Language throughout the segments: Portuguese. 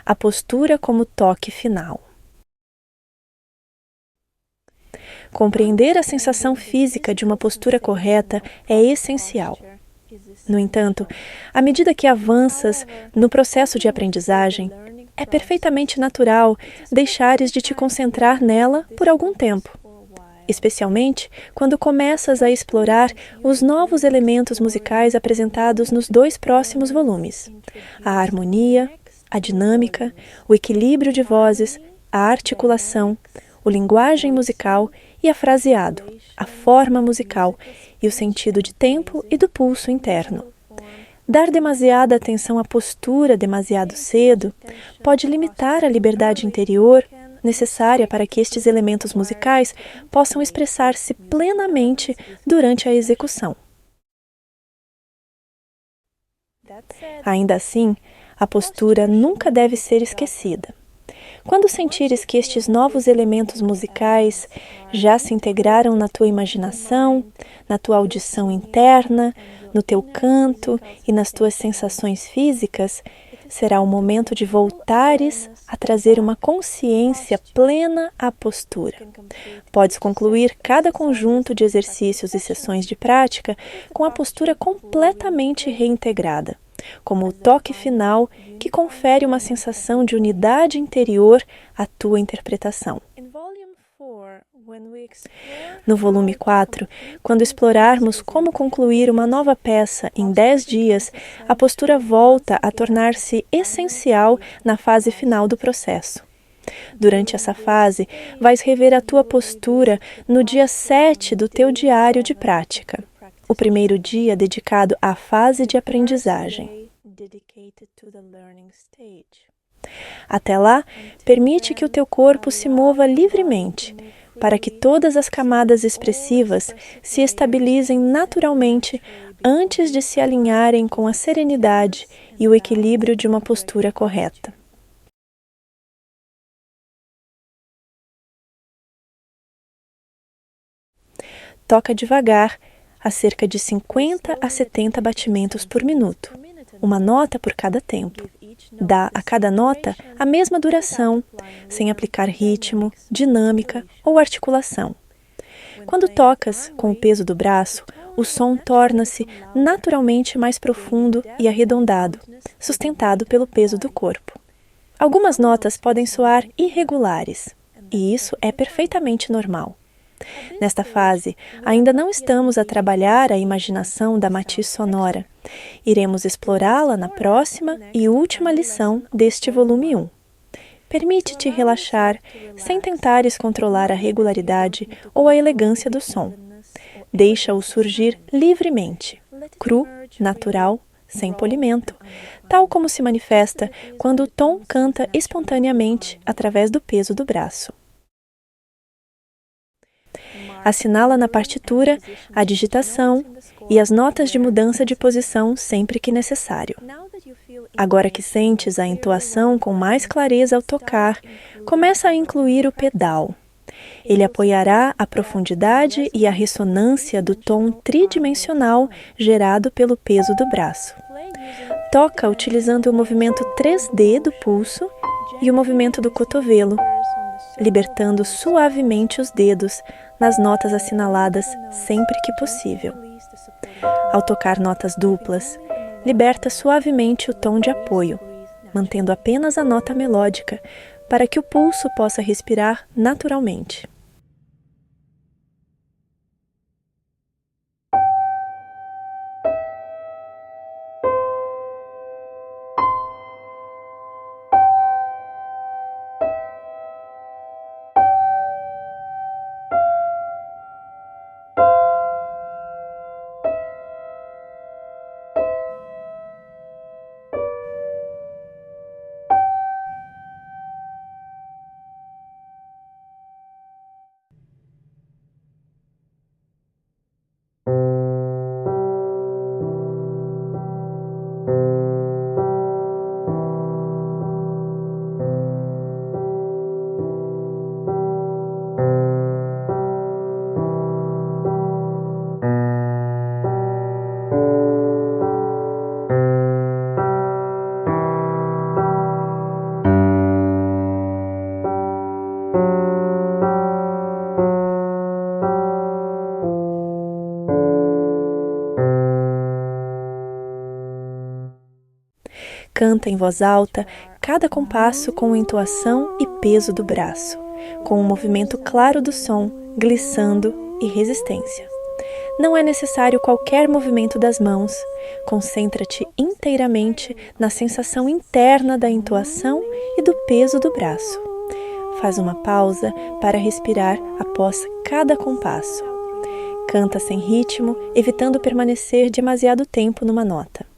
a postura como toque final. Compreender a sensação física de uma postura correta é essencial. No entanto, à medida que avanças no processo de aprendizagem, é perfeitamente natural deixares de te concentrar nela por algum tempo, especialmente quando começas a explorar os novos elementos musicais apresentados nos 2 próximos volumes: a harmonia, a dinâmica, o equilíbrio de vozes, a articulação, o linguagem musical e a fraseado, a forma musical e o sentido de tempo e do pulso interno. Dar demasiada atenção à postura demasiado cedo pode limitar a liberdade interior necessária para que estes elementos musicais possam expressar-se plenamente durante a execução. Ainda assim, a postura nunca deve ser esquecida. Quando sentires que estes novos elementos musicais já se integraram na tua imaginação, na tua audição interna, no teu canto e nas tuas sensações físicas, será o momento de voltares a trazer uma consciência plena à postura. Podes concluir cada conjunto de exercícios e sessões de prática com a postura completamente reintegrada, como o toque final que confere uma sensação de unidade interior à tua interpretação. No volume 4, quando explorarmos como concluir uma nova peça em 10 dias, a postura volta a tornar-se essencial na fase final do processo. Durante essa fase, vais rever a tua postura no dia 7 do teu diário de prática, o primeiro dia dedicado à fase de aprendizagem. Até lá, permite que o teu corpo se mova livremente, para que todas as camadas expressivas se estabilizem naturalmente antes de se alinharem com a serenidade e o equilíbrio de uma postura correta. Toca devagar, a cerca de 50 a 70 batimentos por minuto, uma nota por cada tempo. Dá a cada nota a mesma duração, sem aplicar ritmo, dinâmica ou articulação. Quando tocas com o peso do braço, o som torna-se naturalmente mais profundo e arredondado, sustentado pelo peso do corpo. Algumas notas podem soar irregulares, e isso é perfeitamente normal. Nesta fase, ainda não estamos a trabalhar a imaginação da matiz sonora. Iremos explorá-la na próxima e última lição deste volume 1. Permite-te relaxar, sem tentares controlar a regularidade ou a elegância do som. Deixa-o surgir livremente, cru, natural, sem polimento, tal como se manifesta quando o tom canta espontaneamente através do peso do braço. Assinala na partitura a digitação e as notas de mudança de posição sempre que necessário. Agora que sentes a entoação com mais clareza ao tocar, começa a incluir o pedal. Ele apoiará a profundidade e a ressonância do tom tridimensional gerado pelo peso do braço. Toca utilizando o movimento 3D do pulso e o movimento do cotovelo, libertando suavemente os dedos nas notas assinaladas sempre que possível. Ao tocar notas duplas, liberta suavemente o tom de apoio, mantendo apenas a nota melódica para que o pulso possa respirar naturalmente. Canta em voz alta cada compasso com entoação e peso do braço, com um movimento claro do som, glissando e resistência. Não é necessário qualquer movimento das mãos. Concentra-te inteiramente na sensação interna da entoação e do peso do braço. Faz uma pausa para respirar após cada compasso. Canta sem ritmo, evitando permanecer demasiado tempo numa nota.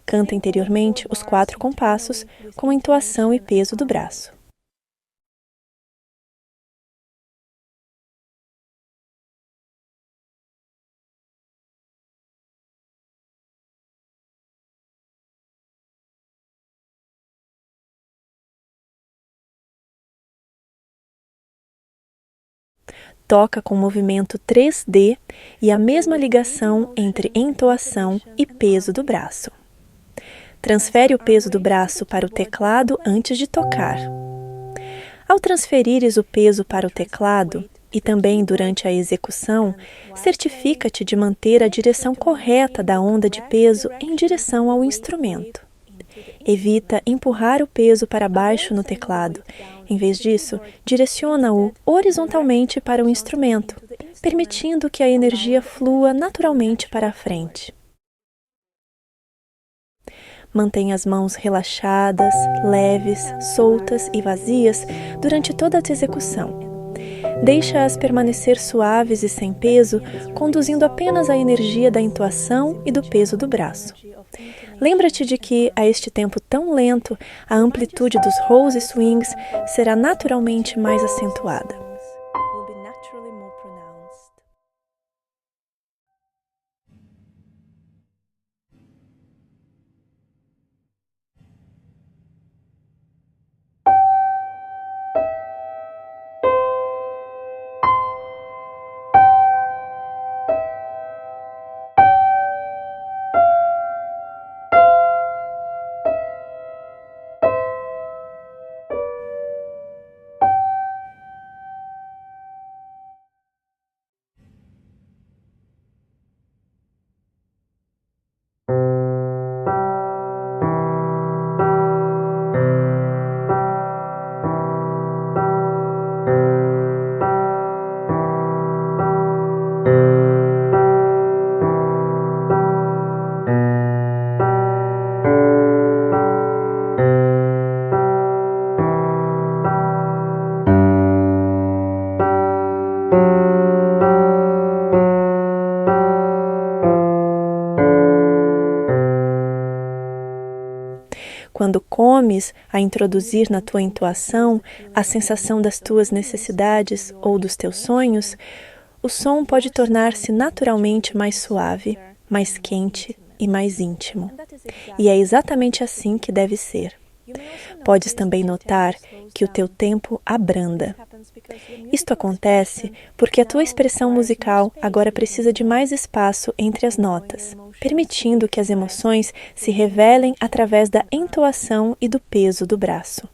Canta interiormente os 4 compassos com entoação e peso do braço. Toca com movimento 3D e a mesma ligação entre entoação e peso do braço. Transfere o peso do braço para o teclado antes de tocar. Ao transferires o peso para o teclado, e também durante a execução, certifica-te de manter a direção correta da onda de peso em direção ao instrumento. Evita empurrar o peso para baixo no teclado. Em vez disso, direciona-o horizontalmente para o instrumento, permitindo que a energia flua naturalmente para a frente. Mantenha as mãos relaxadas, leves, soltas e vazias durante toda a execução. Deixa-as permanecer suaves e sem peso, conduzindo apenas a energia da entoação e do peso do braço. Lembra-te de que, a este tempo tão lento, a amplitude dos rolls e swings será naturalmente mais acentuada. costumes a introduzir na tua intuação a sensação das tuas necessidades ou dos teus sonhos, o som pode tornar-se naturalmente mais suave, mais quente e mais íntimo. E é exatamente assim que deve ser. Podes também notar que o teu tempo abranda. Isto acontece porque a tua expressão musical agora precisa de mais espaço entre as notas, permitindo que as emoções se revelem através da entoação e do peso do braço.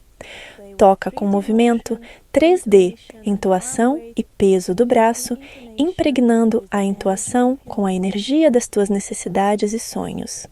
Toca com movimento 3D, entoação e peso do braço, impregnando a entoação com a energia das tuas necessidades e sonhos.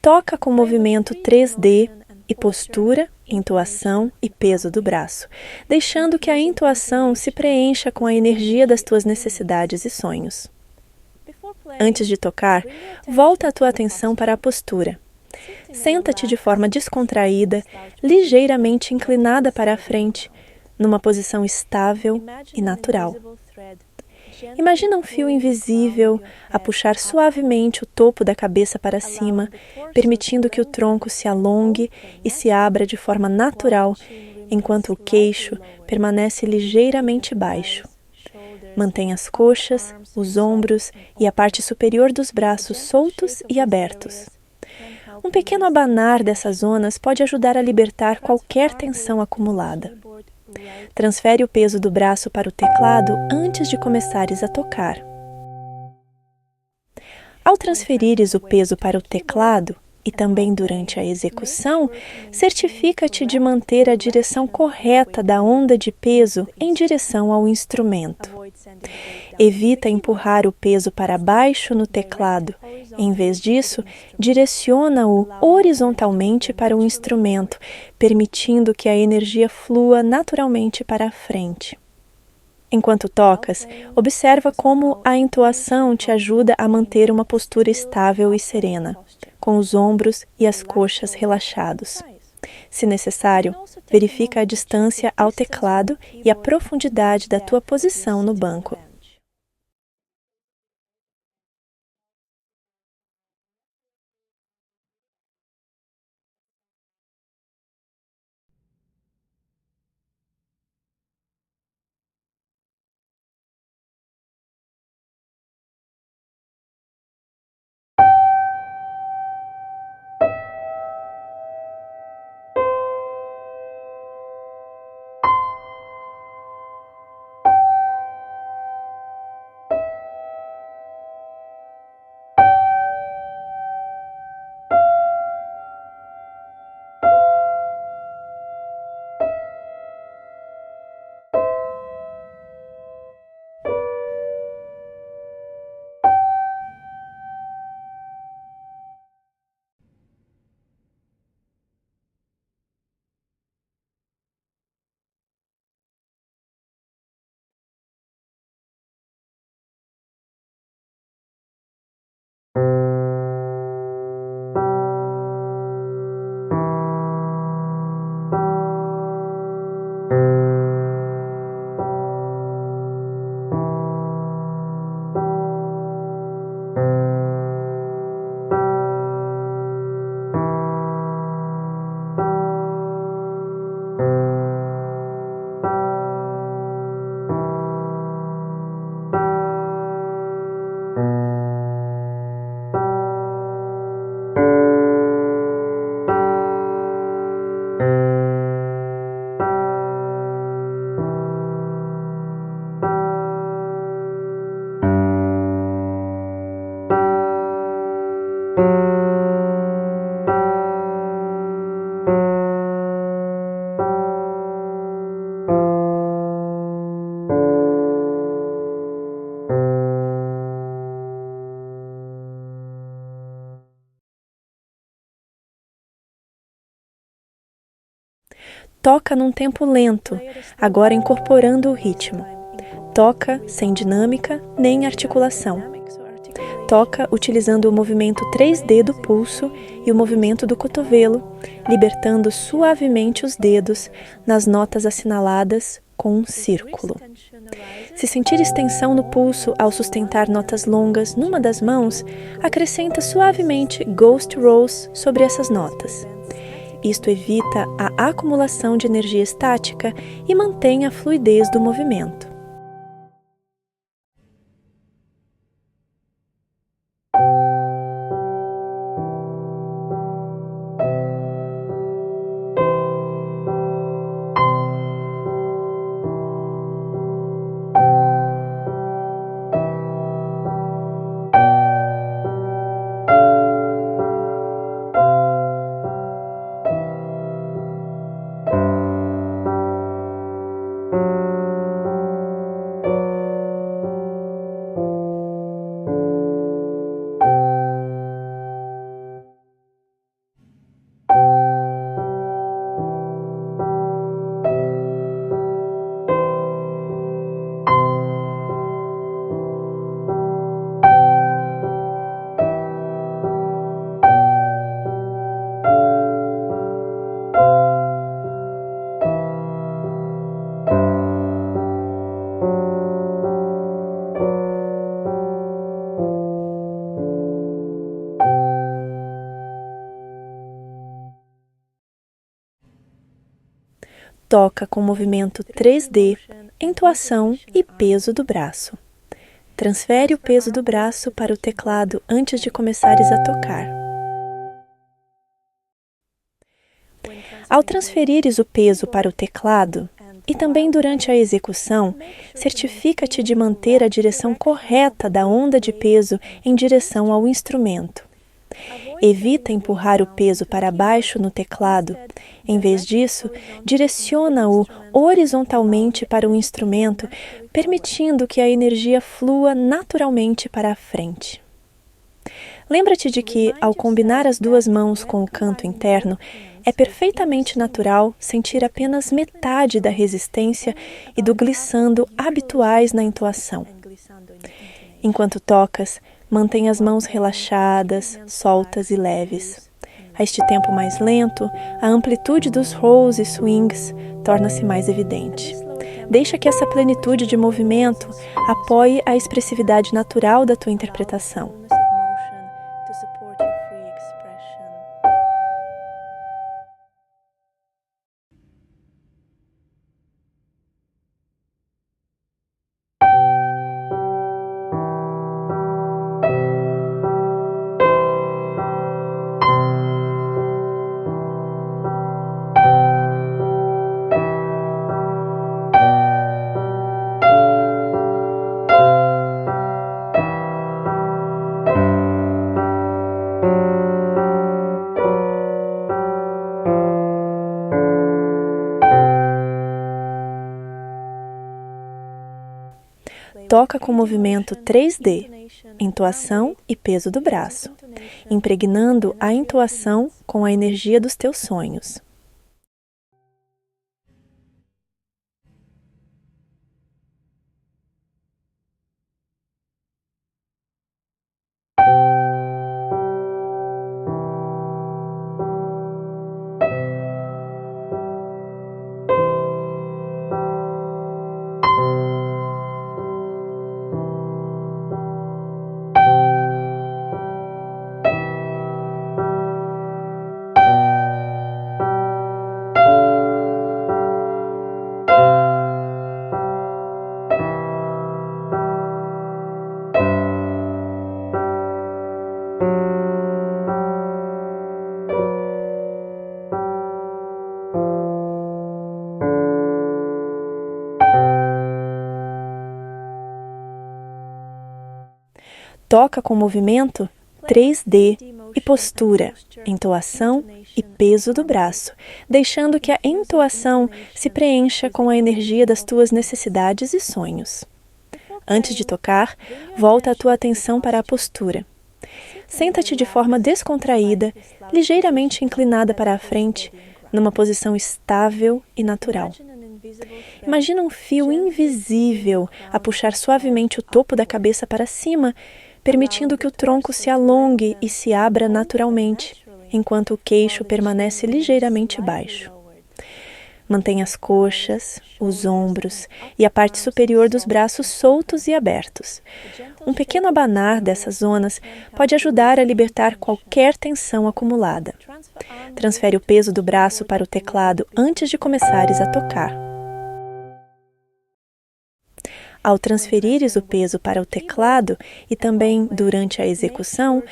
Toca com movimento 3D e postura, entoação e peso do braço, deixando que a entoação se preencha com a energia das tuas necessidades e sonhos. Antes de tocar, volta a tua atenção para a postura. Senta-te de forma descontraída, ligeiramente inclinada para a frente, numa posição estável e natural. Imagina um fio invisível a puxar suavemente o topo da cabeça para cima, permitindo que o tronco se alongue e se abra de forma natural, enquanto o queixo permanece ligeiramente baixo. Mantém as coxas, os ombros e a parte superior dos braços soltos e abertos. Um pequeno abanar dessas zonas pode ajudar a libertar qualquer tensão acumulada. Transfere o peso do braço para o teclado antes de começares a tocar. Ao transferires o peso para o teclado, e também durante a execução, certifica-te de manter a direção correta da onda de peso em direção ao instrumento. Evita empurrar o peso para baixo no teclado. Em vez disso, direciona-o horizontalmente para o instrumento, permitindo que a energia flua naturalmente para a frente. Enquanto tocas, observa como a entoação te ajuda a manter uma postura estável e serena, com os ombros e as coxas relaxados. Se necessário, verifica a distância ao teclado e a profundidade da tua posição no banco. Toca num tempo lento, agora incorporando o ritmo. Toca sem dinâmica nem articulação. Toca utilizando o movimento 3D do pulso e o movimento do cotovelo, libertando suavemente os dedos nas notas assinaladas com um círculo. Se sentir extensão no pulso ao sustentar notas longas numa das mãos, acrescenta suavemente Ghost Rolls sobre essas notas. Isto evita a acumulação de energia estática e mantém a fluidez do movimento. Toca com movimento 3D, entoação e peso do braço. Transfere o peso do braço para o teclado antes de começares a tocar. Ao transferires o peso para o teclado, e também durante a execução, certifica-te de manter a direção correta da onda de peso em direção ao instrumento. Evita empurrar o peso para baixo no teclado. Em vez disso, direciona-o horizontalmente para o instrumento, permitindo que a energia flua naturalmente para a frente. Lembra-te de que, ao combinar as duas mãos com o canto interno, é perfeitamente natural sentir apenas metade da resistência e do glissando habituais na entoação. Enquanto tocas, mantém as mãos relaxadas, soltas e leves. A este tempo mais lento, a amplitude dos rolls e swings torna-se mais evidente. Deixa que essa plenitude de movimento apoie a expressividade natural da tua interpretação. Toca com movimento 3D, entoação e peso do braço, impregnando a entoação com a energia dos teus sonhos. Toca com movimento 3D e postura, entoação e peso do braço, deixando que a entoação se preencha com a energia das tuas necessidades e sonhos. Antes de tocar, volta a tua atenção para a postura. Senta-te de forma descontraída, ligeiramente inclinada para a frente, numa posição estável e natural. Imagina um fio invisível a puxar suavemente o topo da cabeça para cima, permitindo que o tronco se alongue e se abra naturalmente, enquanto o queixo permanece ligeiramente baixo. Mantenha as coxas, os ombros e a parte superior dos braços soltos e abertos. Um pequeno abanar dessas zonas pode ajudar a libertar qualquer tensão acumulada. Transfere o peso do braço para o teclado antes de começares a tocar. Ao transferires o peso para o teclado e também durante a execução,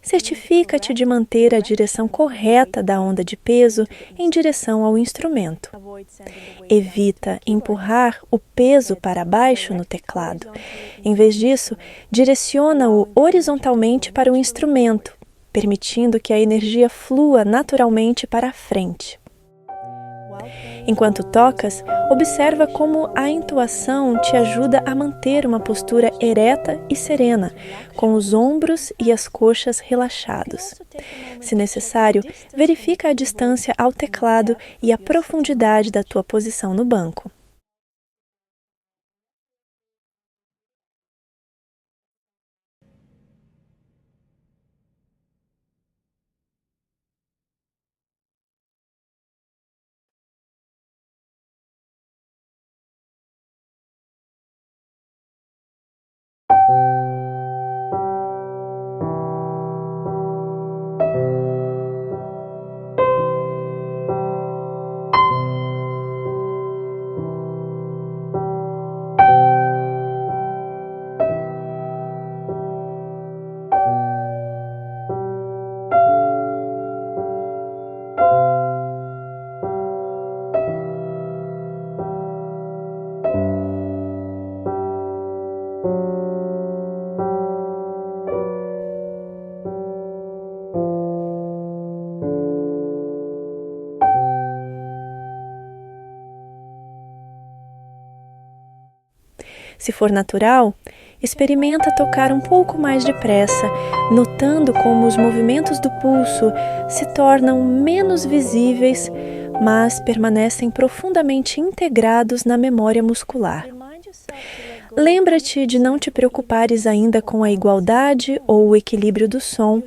certifica-te de manter a direção correta da onda de peso em direção ao instrumento. Evita empurrar o peso para baixo no teclado. Em vez disso, direciona-o horizontalmente para o instrumento, permitindo que a energia flua naturalmente para a frente. Enquanto tocas, observa como a entoação te ajuda a manter uma postura ereta e serena, com os ombros e as coxas relaxados. Se necessário, verifica a distância ao teclado e a profundidade da tua posição no banco. Se for natural, experimenta tocar um pouco mais depressa, notando como os movimentos do pulso se tornam menos visíveis, mas permanecem profundamente integrados na memória muscular. Lembra-te de não te preocupares ainda com a igualdade ou o equilíbrio do som.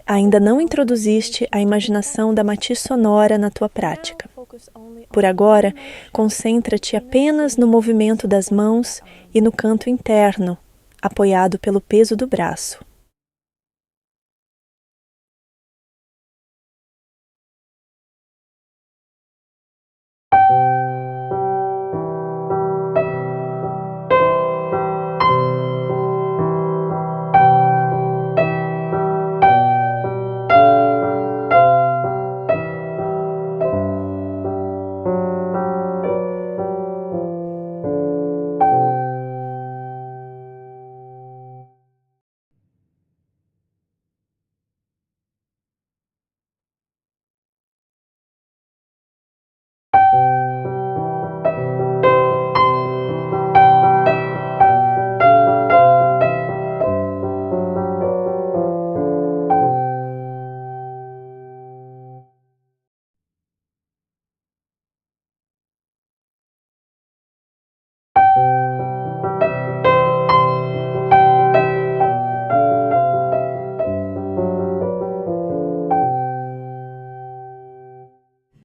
Ainda não introduziste a imaginação da matiz sonora na tua prática. Por agora, concentra-te apenas no movimento das mãos e no canto interno, apoiado pelo peso do braço.